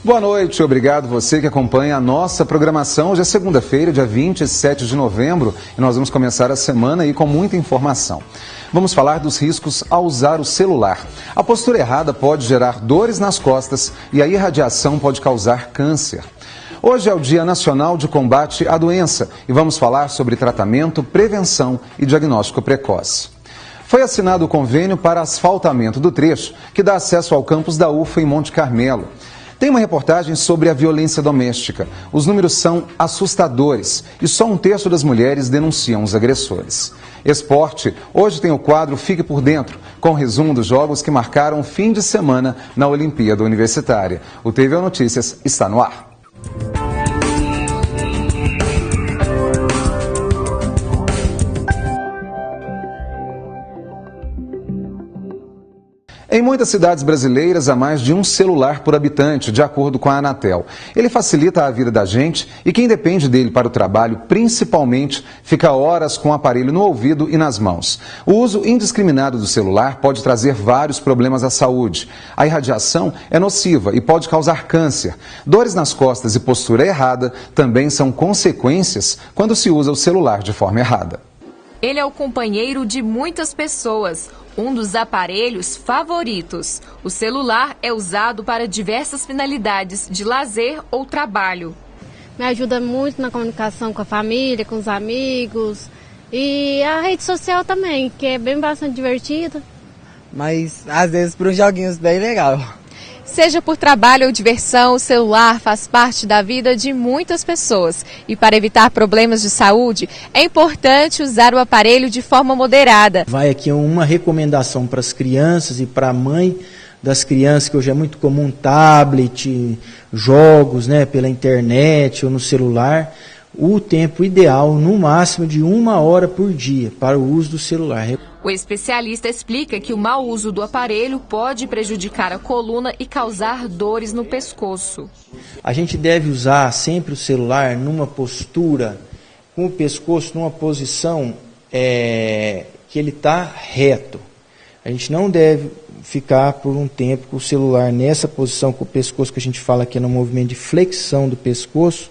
Boa noite, obrigado você que acompanha a nossa programação. Hoje é segunda-feira, dia 27 de novembro, e nós vamos começar a semana aí com muita informação. Vamos falar dos riscos ao usar o celular. A postura errada pode gerar dores nas costas e a irradiação pode causar câncer. Hoje é o Dia Nacional de Combate à Doença e vamos falar sobre tratamento, prevenção e diagnóstico precoce. Foi assinado o convênio para asfaltamento do trecho que dá acesso ao campus da UFA em Monte Carmelo. Tem uma reportagem sobre a violência doméstica. Os números são assustadores e só 1/3 das mulheres denunciam os agressores. Esporte, hoje tem o quadro Fique por Dentro, com resumo dos jogos que marcaram o fim de semana na Olimpíada Universitária. O TV Notícias está no ar. Em muitas cidades brasileiras, há mais de um celular por habitante, de acordo com a Anatel. Ele facilita a vida da gente e quem depende dele para o trabalho, principalmente, fica horas com o aparelho no ouvido e nas mãos. O uso indiscriminado do celular pode trazer vários problemas à saúde. A irradiação é nociva e pode causar câncer. Dores nas costas e postura errada também são consequências quando se usa o celular de forma errada. Ele é o companheiro de muitas pessoas, um dos aparelhos favoritos. O celular é usado para diversas finalidades de lazer ou trabalho. Me ajuda muito na comunicação com a família, com os amigos e a rede social também, que é bem bastante divertida. Mas às vezes para uns joguinhos bem legal. Seja por trabalho ou diversão, o celular faz parte da vida de muitas pessoas. E para evitar problemas de saúde, é importante usar o aparelho de forma moderada. Vai aqui uma recomendação para as crianças e para a mãe das crianças, que hoje é muito comum tablet, jogos, pela internet ou no celular. O tempo ideal, no máximo de 1 hora por dia, para o uso do celular. O especialista explica que o mau uso do aparelho pode prejudicar a coluna e causar dores no pescoço. A gente deve usar sempre o celular numa postura, com o pescoço numa posição que ele está reto. A gente não deve ficar por um tempo com o celular nessa posição, com o pescoço, que a gente fala que é no movimento de flexão do pescoço,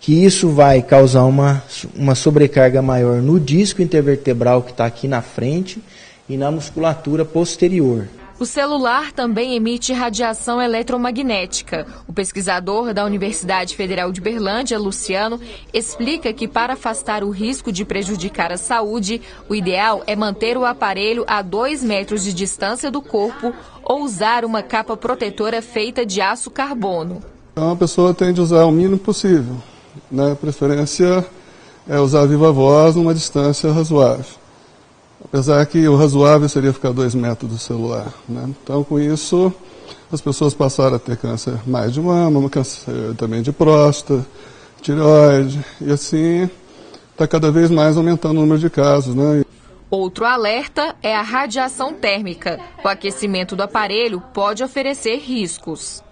que isso vai causar uma sobrecarga maior no disco intervertebral que está aqui na frente e na musculatura posterior. O celular também emite radiação eletromagnética. O pesquisador da Universidade Federal de Berlândia, Luciano, explica que para afastar o risco de prejudicar a saúde, o ideal é manter o aparelho a 2 metros de distância do corpo ou usar uma capa protetora feita de aço carbono. Então a pessoa tem de usar o mínimo possível. A preferência é usar a viva voz numa distância razoável. Apesar que o razoável seria ficar 2 metros do celular. Então, com isso, as pessoas passaram a ter câncer mais de mama, câncer também de próstata, tireoide, e assim está cada vez mais aumentando o número de casos. Outro alerta é a radiação térmica. O aquecimento do aparelho pode oferecer riscos.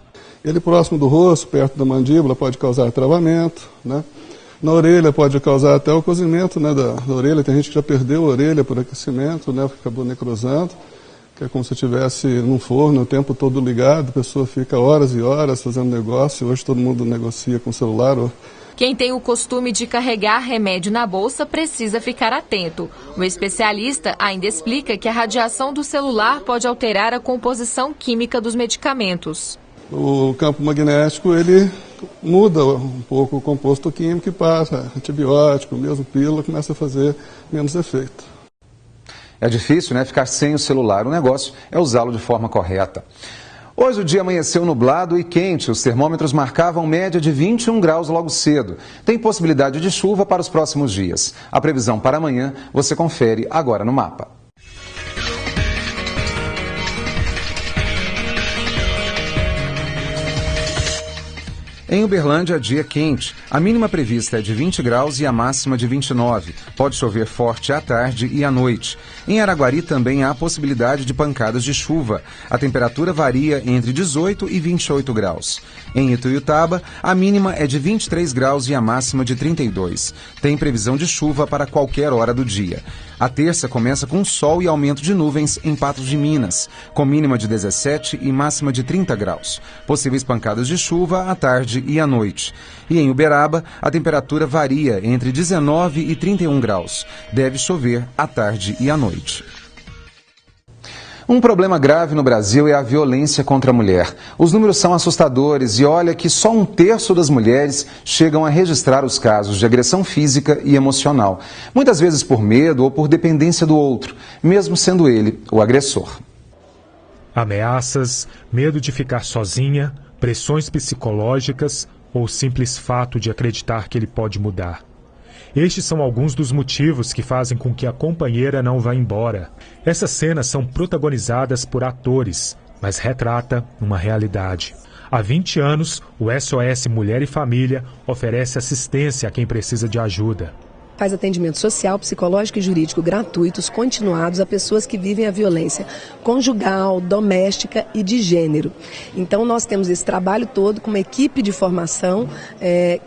Ele próximo do rosto, perto da mandíbula, pode causar travamento, Na orelha pode causar até o cozimento da orelha. Tem gente que já perdeu a orelha por aquecimento, acabou necrosando, que é como se estivesse num forno o tempo todo ligado, a pessoa fica horas e horas fazendo negócio. Hoje todo mundo negocia com celular. Quem tem o costume de carregar remédio na bolsa precisa ficar atento. O especialista ainda explica que a radiação do celular pode alterar a composição química dos medicamentos. O campo magnético, ele muda um pouco o composto químico e passa antibiótico, mesmo pílula, começa a fazer menos efeito. É difícil, ficar sem o celular. O negócio é usá-lo de forma correta. Hoje o dia amanheceu nublado e quente. Os termômetros marcavam média de 21 graus logo cedo. Tem possibilidade de chuva para os próximos dias. A previsão para amanhã você confere agora no mapa. Em Uberlândia, dia quente. A mínima prevista é de 20 graus e a máxima de 29. Pode chover forte à tarde e à noite. Em Araguari também há possibilidade de pancadas de chuva. A temperatura varia entre 18 e 28 graus. Em Ituiutaba, a mínima é de 23 graus e a máxima de 32. Tem previsão de chuva para qualquer hora do dia. A terça começa com sol e aumento de nuvens em Patos de Minas, com mínima de 17 e máxima de 30 graus. Possíveis pancadas de chuva à tarde e à noite. E em Uberaba, a temperatura varia entre 19 e 31 graus. Deve chover à tarde e à noite. Um problema grave no Brasil é a violência contra a mulher. Os números são assustadores e olha que só 1/3 das mulheres chegam a registrar os casos de agressão física e emocional. Muitas vezes por medo ou por dependência do outro, mesmo sendo ele o agressor. Ameaças, medo de ficar sozinha, pressões psicológicas ou simples fato de acreditar que ele pode mudar. Estes são alguns dos motivos que fazem com que a companheira não vá embora. Essas cenas são protagonizadas por atores, mas retrata uma realidade. Há 20 anos, o SOS Mulher e Família oferece assistência a quem precisa de ajuda. Faz atendimento social, psicológico e jurídico gratuitos, continuados a pessoas que vivem a violência conjugal, doméstica e de gênero. Então nós temos esse trabalho todo com uma equipe de formação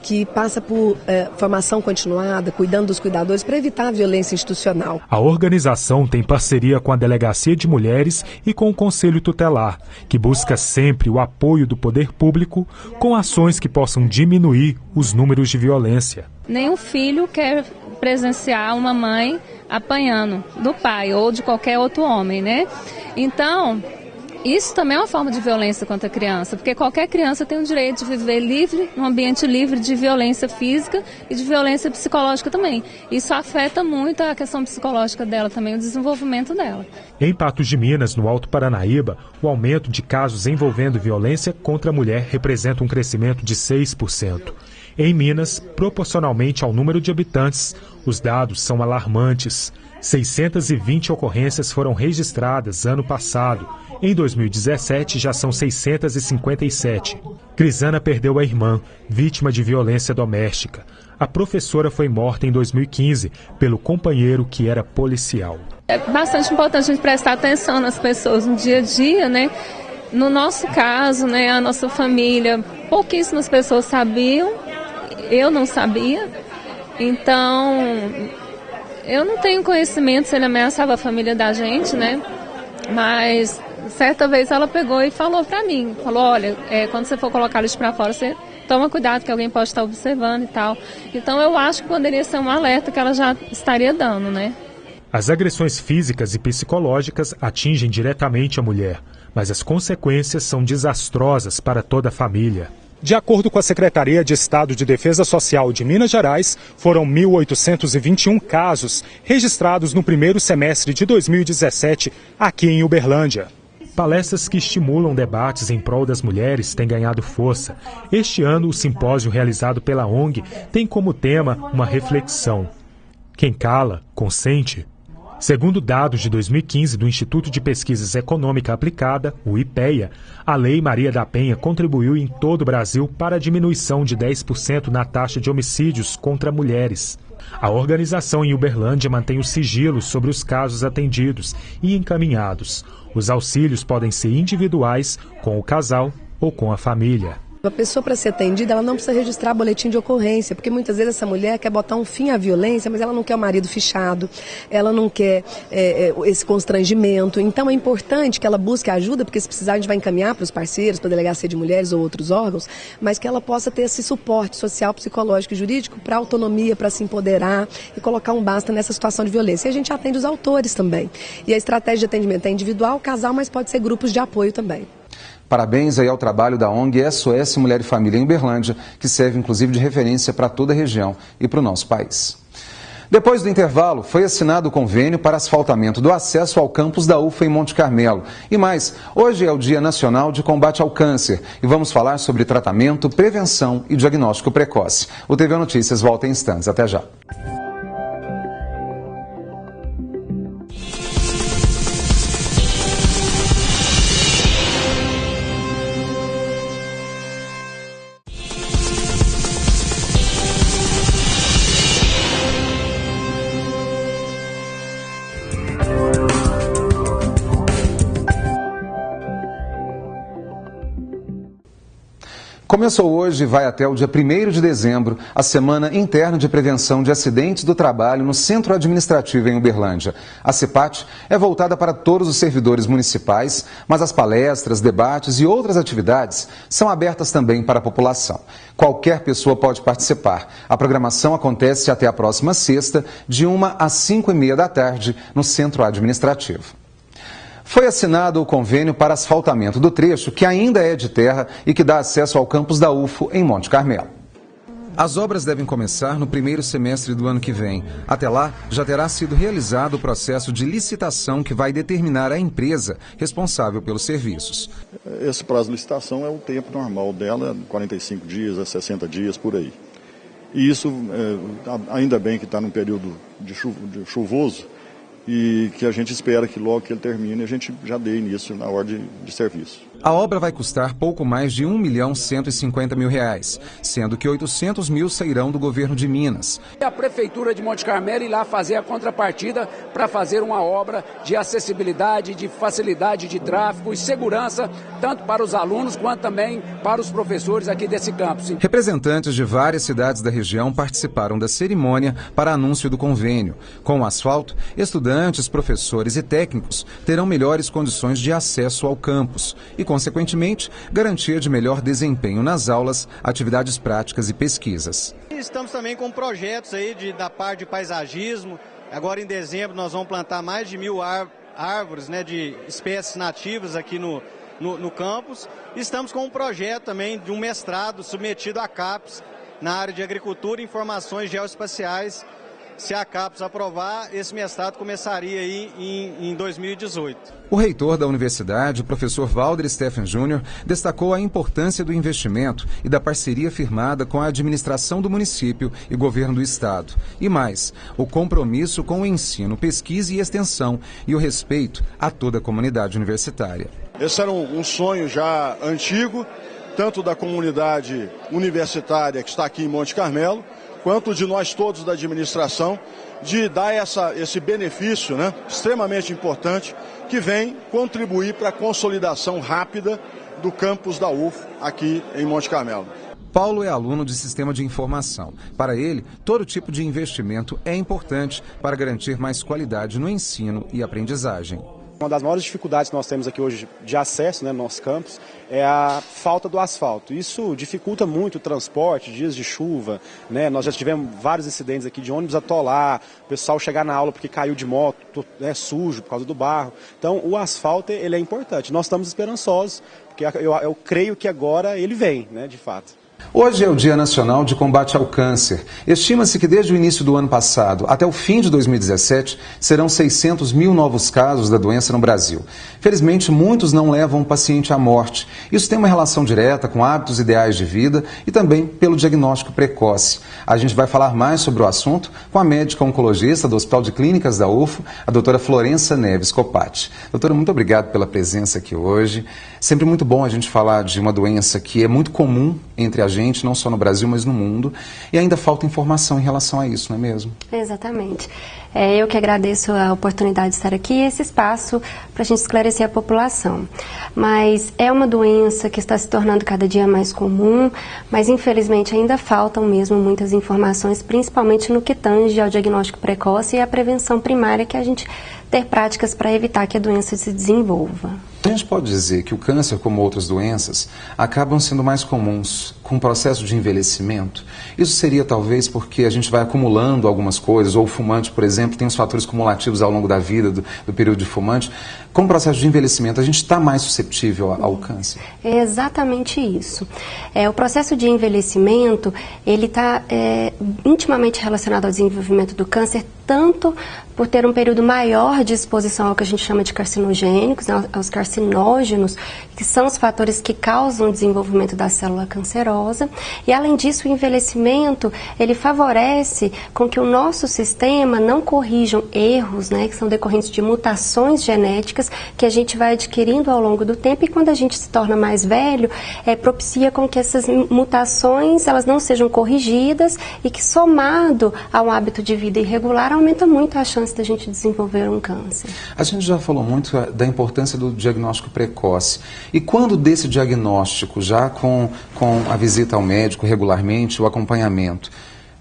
que passa por formação continuada, cuidando dos cuidadores para evitar a violência institucional. A organização tem parceria com a Delegacia de Mulheres e com o Conselho Tutelar, que busca sempre o apoio do poder público com ações que possam diminuir os números de violência. Nenhum filho quer presenciar uma mãe apanhando do pai ou de qualquer outro homem, né? Então, isso também é uma forma de violência contra a criança, porque qualquer criança tem o direito de viver livre, num ambiente livre de violência física e de violência psicológica também. Isso afeta muito a questão psicológica dela também, o desenvolvimento dela. Em Patos de Minas, no Alto Paranaíba, o aumento de casos envolvendo violência contra a mulher representa um crescimento de 6%. Em Minas, proporcionalmente ao número de habitantes, os dados são alarmantes. 620 ocorrências foram registradas ano passado. Em 2017, já são 657. Crisana perdeu a irmã, vítima de violência doméstica. A professora foi morta em 2015 pelo companheiro que era policial. É bastante importante a gente prestar atenção nas pessoas no dia a dia, né? No nosso caso, né, a nossa família, pouquíssimas pessoas sabiam. Eu não sabia, então eu não tenho conhecimento se ele ameaçava a família da gente, né? Mas certa vez ela pegou e falou pra mim, olha, quando você for colocar lixo pra fora, você toma cuidado que alguém pode estar observando e tal. Então eu acho que poderia ser um alerta que ela já estaria dando, né? As agressões físicas e psicológicas atingem diretamente a mulher, mas as consequências são desastrosas para toda a família. De acordo com a Secretaria de Estado de Defesa Social de Minas Gerais, foram 1.821 casos registrados no primeiro semestre de 2017 aqui em Uberlândia. Palestras que estimulam debates em prol das mulheres têm ganhado força. Este ano, o simpósio realizado pela ONG tem como tema uma reflexão. Quem cala, consente. Segundo dados de 2015 do Instituto de Pesquisas Econômica Aplicada, o IPEA, a Lei Maria da Penha contribuiu em todo o Brasil para a diminuição de 10% na taxa de homicídios contra mulheres. A organização em Uberlândia mantém o sigilo sobre os casos atendidos e encaminhados. Os auxílios podem ser individuais, com o casal ou com a família. A pessoa, para ser atendida, ela não precisa registrar boletim de ocorrência, porque muitas vezes essa mulher quer botar um fim à violência, mas ela não quer o marido fichado, ela não quer esse constrangimento. Então é importante que ela busque ajuda, porque se precisar a gente vai encaminhar para os parceiros, para a Delegacia de Mulheres ou outros órgãos, mas que ela possa ter esse suporte social, psicológico e jurídico para autonomia, para se empoderar e colocar um basta nessa situação de violência. E a gente atende os autores também. E a estratégia de atendimento é individual, casal, mas pode ser grupos de apoio também. Parabéns aí ao trabalho da ONG SOS Mulher e Família em Uberlândia, que serve inclusive de referência para toda a região e para o nosso país. Depois do intervalo, foi assinado o convênio para asfaltamento do acesso ao campus da UFA em Monte Carmelo. E mais, hoje é o Dia Nacional de Combate ao Câncer e vamos falar sobre tratamento, prevenção e diagnóstico precoce. O TV Notícias volta em instantes. Até já. Começou hoje e vai até o dia 1º de dezembro a Semana Interna de Prevenção de Acidentes do Trabalho no Centro Administrativo em Uberlândia. A CEPAT é voltada para todos os servidores municipais, mas as palestras, debates e outras atividades são abertas também para a população. Qualquer pessoa pode participar. A programação acontece até a próxima sexta, de 1 às 5h30 da tarde, no Centro Administrativo. Foi assinado o convênio para asfaltamento do trecho, que ainda é de terra e que dá acesso ao campus da UFO em Monte Carmelo. As obras devem começar no primeiro semestre do ano que vem. Até lá, já terá sido realizado o processo de licitação que vai determinar a empresa responsável pelos serviços. Esse prazo de licitação é o tempo normal dela, 45 dias a 60 dias, por aí. E isso, ainda bem que está num período de chuvoso, e que a gente espera que logo que ele termine, a gente já dê início na ordem de serviço. A obra vai custar pouco mais de R$1.150.000, sendo que 800 mil sairão do governo de Minas. A Prefeitura de Monte Carmelo ir lá fazer a contrapartida para fazer uma obra de acessibilidade, de facilidade de tráfego e segurança, tanto para os alunos quanto também para os professores aqui desse campus. Representantes de várias cidades da região participaram da cerimônia para anúncio do convênio. Com o asfalto, estudantes, professores e técnicos terão melhores condições de acesso ao campus e, consequentemente, garantia de melhor desempenho nas aulas, atividades práticas e pesquisas. Estamos também com projetos aí da parte de paisagismo. Agora em dezembro nós vamos plantar mais de 1.000 árvores, né, de espécies nativas aqui no campus. Estamos com um projeto também de um mestrado submetido à CAPES na área de agricultura e informações geoespaciais. Se a CAPES aprovar, esse mestrado começaria aí em 2018. O reitor da universidade, o professor Valder Steffen Júnior, destacou a importância do investimento e da parceria firmada com a administração do município e governo do estado. E mais, o compromisso com o ensino, pesquisa e extensão e o respeito a toda a comunidade universitária. Esse era um sonho já antigo, tanto da comunidade universitária que está aqui em Monte Carmelo, quanto de nós todos da administração, de dar esse benefício, né, extremamente importante, que vem contribuir para a consolidação rápida do campus da UFO aqui em Monte Carmelo. Paulo é aluno de Sistema de Informação. Para ele, todo tipo de investimento é importante para garantir mais qualidade no ensino e aprendizagem. Uma das maiores dificuldades que nós temos aqui hoje de acesso, né, no nosso campus é a falta do asfalto. Isso dificulta muito o transporte, dias de chuva, né? Nós já tivemos vários incidentes aqui de ônibus atolar, o pessoal chegar na aula porque caiu de moto, né, sujo por causa do barro. Então o asfalto ele é importante. Nós estamos esperançosos, porque eu creio que agora ele vem, né, de fato. Hoje é o Dia Nacional de Combate ao Câncer. Estima-se que desde o início do ano passado até o fim de 2017 serão 600 mil novos casos da doença no Brasil. Felizmente, muitos não levam o paciente à morte. Isso tem uma relação direta com hábitos ideais de vida e também pelo diagnóstico precoce. A gente vai falar mais sobre o assunto com a médica oncologista do Hospital de Clínicas da UFO, a doutora Florença Neves Copati. Doutora, muito obrigado pela presença aqui hoje. Sempre muito bom a gente falar de uma doença que é muito comum entre a gente, não só no Brasil, mas no mundo, e ainda falta informação em relação a isso, não é mesmo? Exatamente. Eu que agradeço a oportunidade de estar aqui e esse espaço para a gente esclarecer a população. Mas é uma doença que está se tornando cada dia mais comum, mas infelizmente ainda faltam mesmo muitas informações, principalmente no que tange ao diagnóstico precoce e à prevenção primária, que a gente ter práticas para evitar que a doença se desenvolva. A gente pode dizer que o câncer, como outras doenças, acabam sendo mais comuns com o processo de envelhecimento. Isso seria talvez porque a gente vai acumulando algumas coisas, ou o fumante, por exemplo, tem os fatores cumulativos ao longo da vida, do período de fumante. Com o processo de envelhecimento, a gente está mais suscetível ao câncer? É exatamente isso. O processo de envelhecimento, ele está intimamente relacionado ao desenvolvimento do câncer, tanto por ter um período maior de exposição ao que a gente chama de carcinogênicos, né, aos carcinógenos, que são os fatores que causam o desenvolvimento da célula cancerosa. E, além disso, o envelhecimento, ele favorece com que o nosso sistema não corrijam erros, né, que são decorrentes de mutações genéticas que a gente vai adquirindo ao longo do tempo, e quando a gente se torna mais velho, propicia com que essas mutações elas não sejam corrigidas e que, somado a um hábito de vida irregular, aumenta muito a chance da gente desenvolver um câncer. A gente já falou muito da importância do diagnóstico precoce. E quando desse diagnóstico, já com a visita visita ao médico regularmente, o acompanhamento.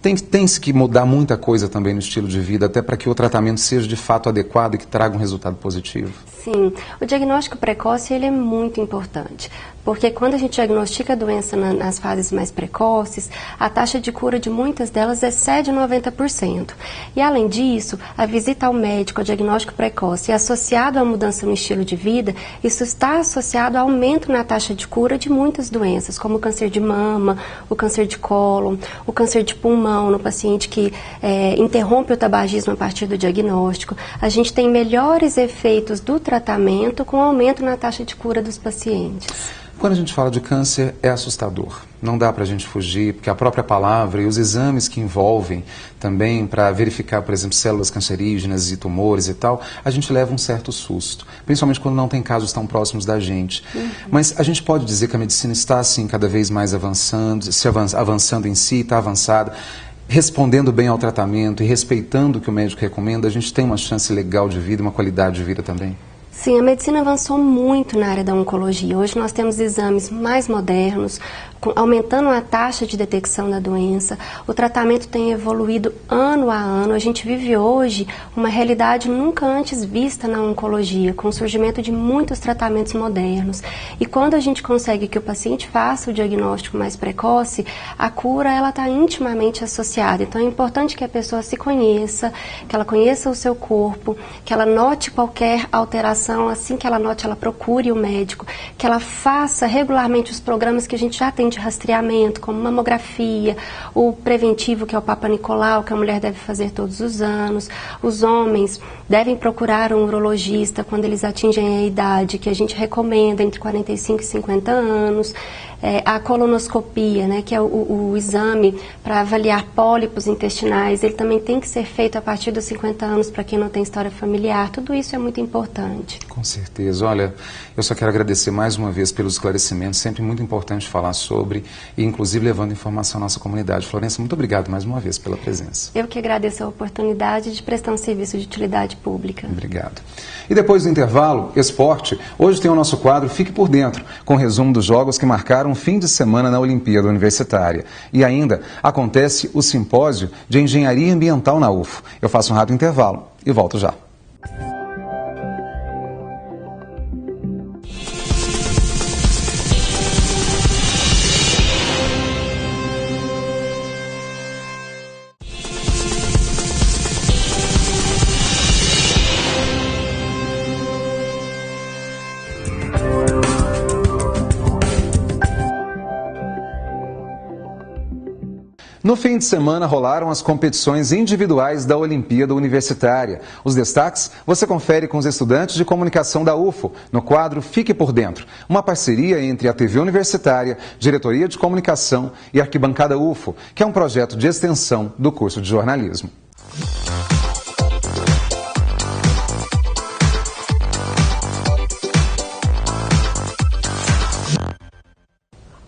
Tem-se que mudar muita coisa também no estilo de vida, até para que o tratamento seja de fato adequado e que traga um resultado positivo? Sim, o diagnóstico precoce ele é muito importante, porque quando a gente diagnostica a doença nas fases mais precoces, a taxa de cura de muitas delas excede 90%. E além disso, a visita ao médico, o diagnóstico precoce, associado à mudança no estilo de vida, isso está associado ao aumento na taxa de cura de muitas doenças, como o câncer de mama, o câncer de cólon, o câncer de pulmão, no paciente que interrompe o tabagismo a partir do diagnóstico. A gente tem melhores efeitos do tratamento com aumento na taxa de cura dos pacientes. Quando a gente fala de câncer, é assustador. Não dá para a gente fugir, porque a própria palavra e os exames que envolvem também para verificar, por exemplo, células cancerígenas e tumores e tal, a gente leva um certo susto, principalmente quando não tem casos tão próximos da gente. Mas a gente pode dizer que a medicina está, assim, cada vez mais avançando em si, está avançada, respondendo bem ao tratamento e respeitando o que o médico recomenda, a gente tem uma chance legal de vida, uma qualidade de vida também? Sim, a medicina avançou muito na área da oncologia. Hoje nós temos exames mais modernos, aumentando a taxa de detecção da doença. O tratamento tem evoluído ano a ano. A gente vive hoje uma realidade nunca antes vista na oncologia, com o surgimento de muitos tratamentos modernos. E quando a gente consegue que o paciente faça o diagnóstico mais precoce, a cura ela está intimamente associada. Então é importante que a pessoa se conheça, que ela conheça o seu corpo, que ela note qualquer alteração. Assim que ela note, ela procure o médico, que ela faça regularmente os programas que a gente já tem de rastreamento, como mamografia, o preventivo, que é o Papa Nicolau, que a mulher deve fazer todos os anos. Os homens devem procurar um urologista quando eles atingem a idade que a gente recomenda, entre 45 e 50 anos. A colonoscopia, né, que é o exame para avaliar pólipos intestinais, ele também tem que ser feito a partir dos 50 anos para quem não tem história familiar. Tudo isso é muito importante. Com certeza. Olha, eu só quero agradecer mais uma vez pelos esclarecimentos, sempre muito importante falar sobre e inclusive levando informação à nossa comunidade. Florença, muito obrigado mais uma vez pela presença. Eu que agradeço a oportunidade de prestar um serviço de utilidade pública. Obrigado. E depois do intervalo, esporte, hoje tem o nosso quadro Fique por Dentro, com resumo dos jogos que marcaram um fim de semana na Olimpíada Universitária. E ainda acontece o simpósio de Engenharia Ambiental na UFO. Eu faço um rápido intervalo e volto já. No fim de semana rolaram as competições individuais da Olimpíada Universitária. Os destaques você confere com os estudantes de comunicação da UFO, no quadro Fique por Dentro, uma parceria entre a TV Universitária, Diretoria de Comunicação e Arquibancada UFO, que é um projeto de extensão do curso de jornalismo.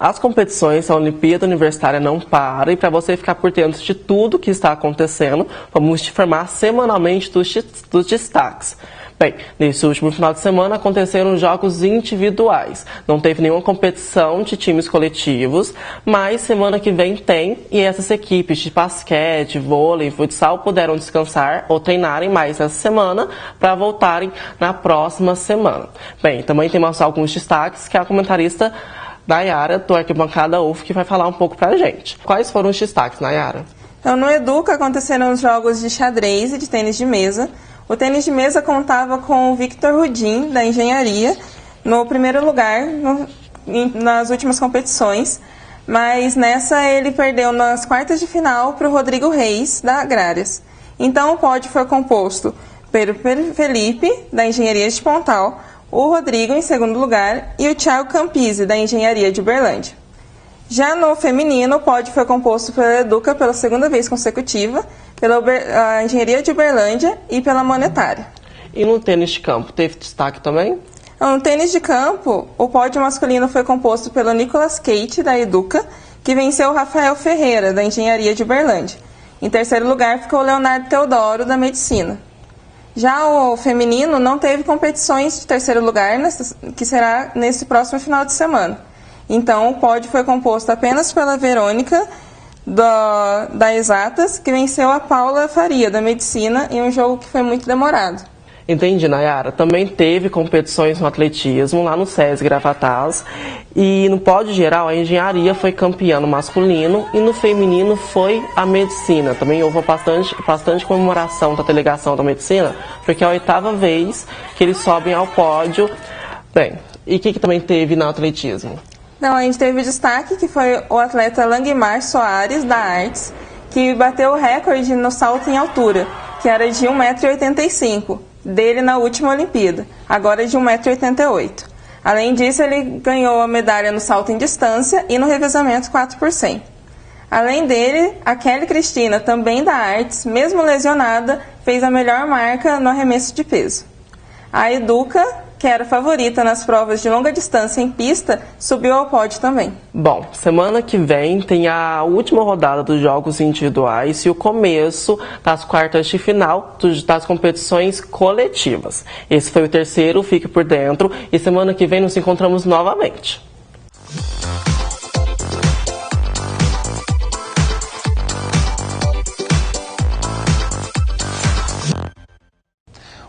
As competições da Olimpíada Universitária não param e para você ficar por dentro de tudo que está acontecendo, vamos te informar semanalmente dos destaques. Bem, nesse último final de semana aconteceram jogos individuais. Não teve nenhuma competição de times coletivos, mas semana que vem tem, e essas equipes de basquete, vôlei e futsal puderam descansar ou treinarem mais essa semana para voltarem na próxima semana. Bem, também temos alguns destaques que a comentarista Nayara, do Arquibancada UFO, que vai falar um pouco pra gente. Quais foram os destaques, Nayara? Então, no Educa aconteceram os jogos de xadrez e de tênis de mesa. O tênis de mesa contava com o Victor Rudin, da Engenharia, no primeiro lugar nas últimas competições, mas nessa ele perdeu nas quartas de final para o Rodrigo Reis, da Agrárias. Então, o pódio foi composto pelo Felipe, da Engenharia de Pontal, o Rodrigo em segundo lugar e o Thiago Campisi, da Engenharia de Uberlândia. Já no feminino, o pódio foi composto pela Educa pela segunda vez consecutiva, pela Engenharia de Uberlândia e pela Monetária. E no tênis de campo, teve destaque também? No tênis de campo, o pódio masculino foi composto pelo Nicolas Kate, da Educa, que venceu o Rafael Ferreira, da Engenharia de Uberlândia. Em terceiro lugar ficou o Leonardo Teodoro, da Medicina. Já o feminino não teve competições de terceiro lugar, que será nesse próximo final de semana. Então, o pódio foi composto apenas pela Verônica, da Exatas, que venceu a Paula Faria, da Medicina, em um jogo que foi muito demorado. Entendi, Nayara. Também teve competições no atletismo, lá no SESI Gravatás. E no pódio geral, a engenharia foi campeã no masculino e no feminino foi a medicina. Também houve bastante comemoração da delegação da medicina, porque é a 8ª vez que eles sobem ao pódio. Bem, e o que também teve no atletismo? Não, a gente teve destaque, que foi o atleta Langmar Soares, da Artes, que bateu o recorde no salto em altura, que era de 1,85 m, dele na última Olimpíada, agora de 1,88 m. Além disso, ele ganhou a medalha no salto em distância e no revezamento 4%. Além dele, a Kelly Cristina, também da Artes, mesmo lesionada, fez a melhor marca no arremesso de peso. A Educa, que era favorita nas provas de longa distância em pista, subiu ao pódio também. Bom, semana que vem tem a última rodada dos jogos individuais e o começo das quartas de final das competições coletivas. Esse foi o terceiro, fique por dentro, e semana que vem nos encontramos novamente.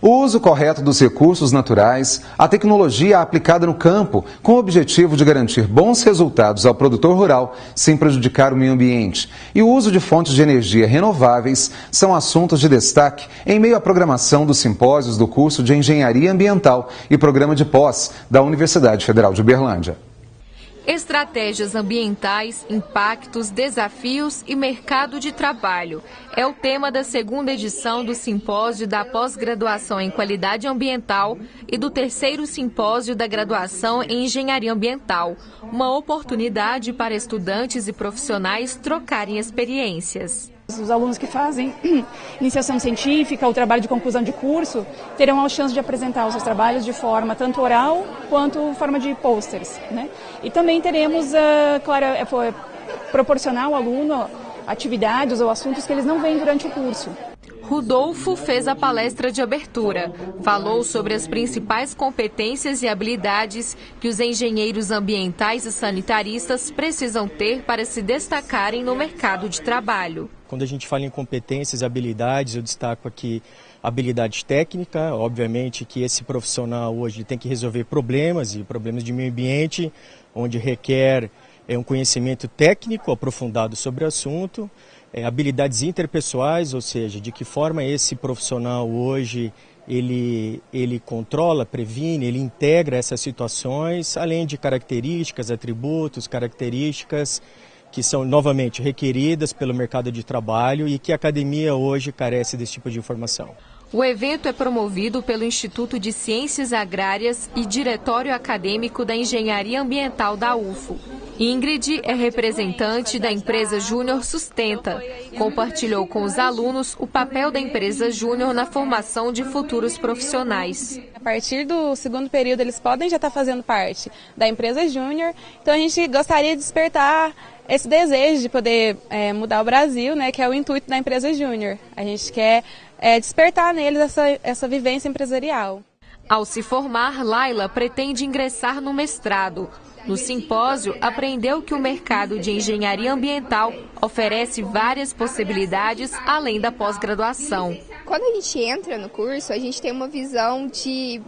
O uso correto dos recursos naturais, a tecnologia aplicada no campo, com o objetivo de garantir bons resultados ao produtor rural, sem prejudicar o meio ambiente, e o uso de fontes de energia renováveis são assuntos de destaque em meio à programação dos simpósios do curso de Engenharia Ambiental e Programa de Pós da Universidade Federal de Uberlândia. Estratégias ambientais, impactos, desafios e mercado de trabalho. É o tema da 2ª edição do Simpósio da Pós-Graduação em Qualidade Ambiental e do 3º Simpósio da Graduação em Engenharia Ambiental. Uma oportunidade para estudantes e profissionais trocarem experiências. Os alunos que fazem iniciação científica ou trabalho de conclusão de curso terão a chance de apresentar os seus trabalhos de forma tanto oral quanto forma de posters, né? E também teremos, proporcionar ao aluno atividades ou assuntos que eles não veem durante o curso. Rodolfo fez a palestra de abertura. Falou sobre as principais competências e habilidades que os engenheiros ambientais e sanitaristas precisam ter para se destacarem no mercado de trabalho. Quando a gente fala em competências e habilidades, eu destaco aqui a habilidade técnica. Obviamente que esse profissional hoje tem que resolver problemas de meio ambiente, onde requer um conhecimento técnico aprofundado sobre o assunto. Habilidades interpessoais, ou seja, de que forma esse profissional hoje ele controla, previne, ele integra essas situações, além de características, atributos, características que são novamente requeridas pelo mercado de trabalho e que a academia hoje carece desse tipo de informação. O evento é promovido pelo Instituto de Ciências Agrárias e Diretório Acadêmico da Engenharia Ambiental da UFO. Ingrid é representante da empresa Júnior Sustenta. Compartilhou com os alunos o papel da empresa Júnior na formação de futuros profissionais. A partir do 2º período, eles podem já estar fazendo parte da empresa Júnior. Então, a gente gostaria de despertar esse desejo de poder mudar o Brasil, né, que é o intuito da empresa Júnior. A gente quer despertar neles essa vivência empresarial. Ao se formar, Laila pretende ingressar no mestrado. No simpósio, aprendeu que o mercado de engenharia ambiental oferece várias possibilidades além da pós-graduação. Quando a gente entra no curso, a gente tem uma visão de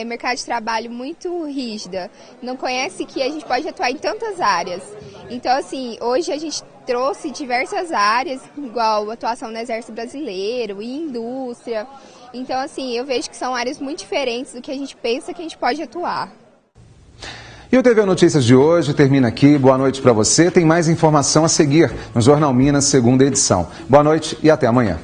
mercado de trabalho muito rígida. Não conhece que a gente pode atuar em tantas áreas. Então, assim, hoje a gente trouxe diversas áreas, igual atuação no Exército Brasileiro e indústria. Então, assim, eu vejo que são áreas muito diferentes do que a gente pensa que a gente pode atuar. E o TV Notícias de hoje termina aqui. Boa noite para você. Tem mais informação a seguir no Jornal Minas, 2ª edição. Boa noite e até amanhã.